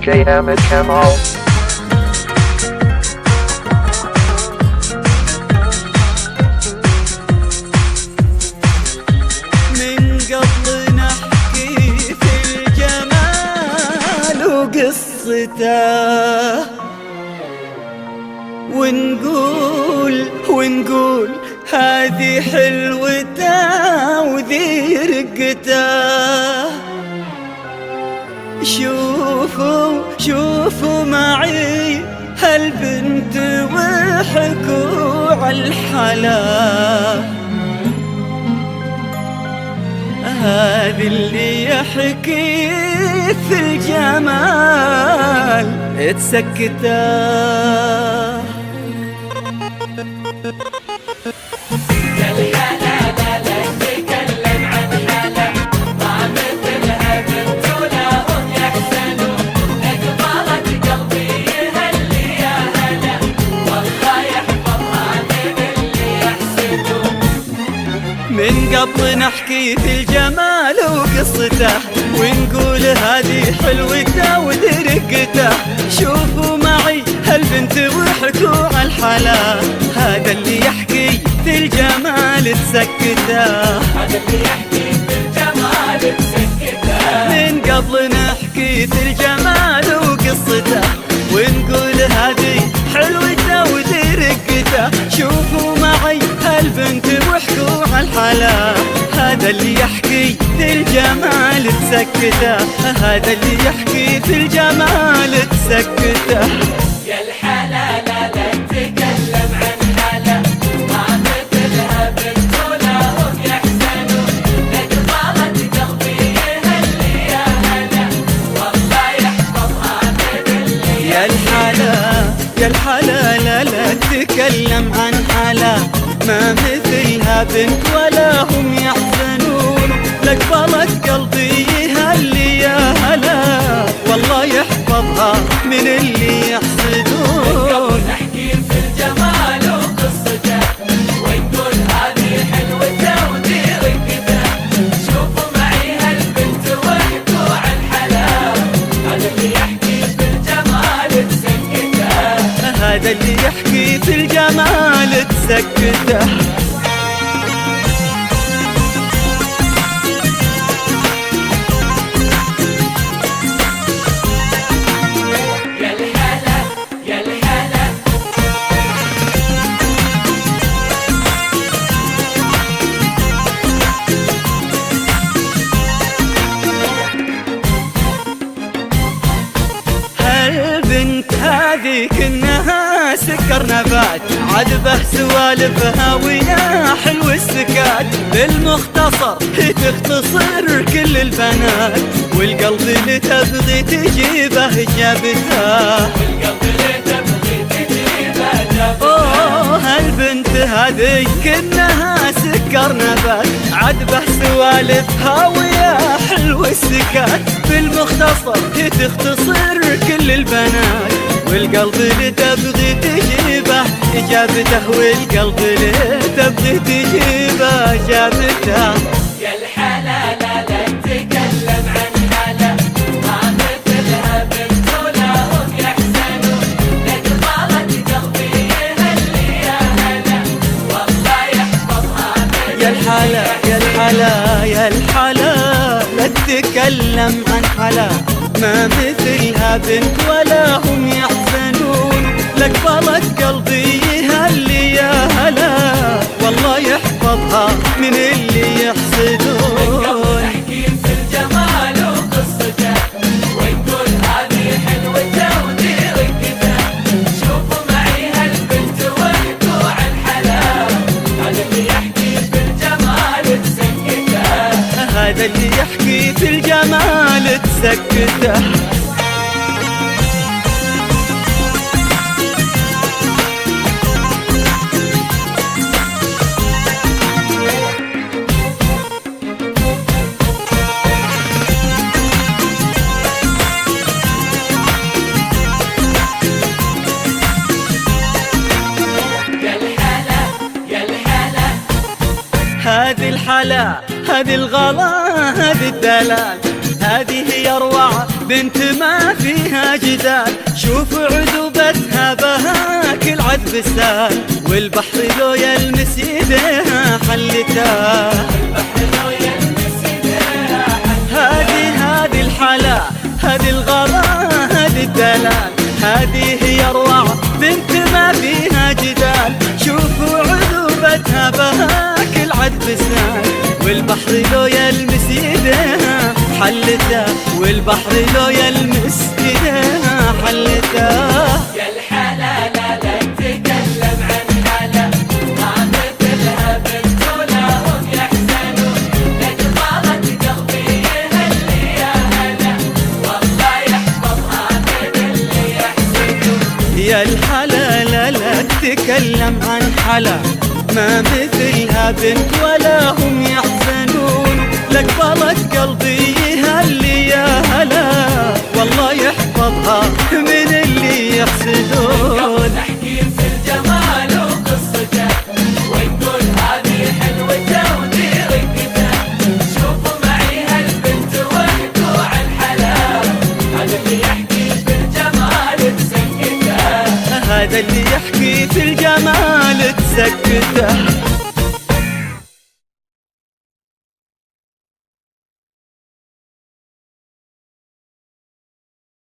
DJ Ahmed Kamal. من قبل نحكي في الجمال وقصته ونقول هذه حلوته وذي رقته. شوفوا معي هالبنت وحكوا عالحلا، هذا اللي يحكي في الجمال اتسكته. من قبل نحكي في الجمال وقصته ونقول هذه حلوته ودرقته. شوفوا معي هالبنت وحكوا عالحلا، هذا اللي يحكي في الجمال تسكته، هذا اللي يحكي في الجمال تسكته. من قبل نحكي في الجمال وقصته ونقول هذه حلوته ودرقته. شوفوا معي هالبنت وحكوا عالحلا، هذا اللي يحكي في الجمال تسكته، هذا اللي يحكي في الجمال تسكته. يا الحلا لا تتكلم عن حلا، ما مثلها بنت ولا هم يحسنون. لك طالت قلبي يهلي يا هلا، والله يحفظها من اللي. يا الحلا لا تتكلم عن حلا، ما مثلها بنت ولا هم يحزنون. لك طالت قلبي يهلي يا هلا، والله يحفظها من اللي يحسدون. نحكي في الجمال وقصته ونقول هذه حلوته ودي رقته. شوفوا معي هالبنت وحكوا عن حلا، هذا اللي يحكي في الجمال تسكته، هذا اللي يحكي في الجمال تسكته. هالبنت هذه كنها سكر نبات، عذبه سوالفها ويا حلو السكات. بالمختصر هي تختصر كل البنات، والقلب اللي تبغي تجيبه جابتها، والقلب اللي تبغي تجيبه جابتها. اوه هالبنت هذه كنها سكر نبات، عذبه سوالفها ويا حلو السكات. بالمختصر هي تختصر كل البنات، والقلب اللي تبغي تجيبه جابته، والقلب اللي تبغي تجيبه جابته. يا الحلا لا تتكلم عن حلا، ما مثلها بنت ولا هم يحسنون. لك طالت قلبي يهلي يا هلا، والله يحفظها من. يا الحلا لا تتكلم عن حلا، ما مثلها بنت ولا هم يحزنون. لك طالت قلبي يهلي يا هلا، والله يحفظها من اللي يحسدون. نحكي في الجمال وقصته ونقول هذه حلوته ودي رقته. شوفوا معي هالبنت وحكوا عن حلا، هذا اللي يحكي في الجمال تسكته، هذا اللي يحكي في الجمال تسكته. هذه الحلا هذه الغلا هذه الدلال، هذه هي اروع بنت ما فيها جدال، شوف عذوبتها بهاك العذب سال، والبحر لو يلمس يديها حلتها. هذه الحلا، هذه الغلا، هذه الدلال، هذه هي اروع بنت ما فيها جدال. شوفوا عذوبتها بهاك العذب سال، والبحر لو يلمس يديها حلتها، والبحر لو يلمس يديها حلتها. يا الحلا لا لا تتكلم عن حلا، ما مثلها بنت ولا هم يحزنون، لك طالت قلبي يهلي يا هلا، والله يحفظها من اللي يحسدون. يا الحلا لا لا تتكلم عن حلا، ما مثلها بنت ولا هم يحزنون، لك طالت قلبي يهلي يا هلا، والله يحفظها من اللي يحسدون. نحكي في الجمال وقصته، ونقول هذه حلوته ودي رقته، شوفوا معي هالبنت واحكوا عن حلا، هذا اللي يحكي في الجمال تسكته، هذا اللي يحكي في الجمال تسكته.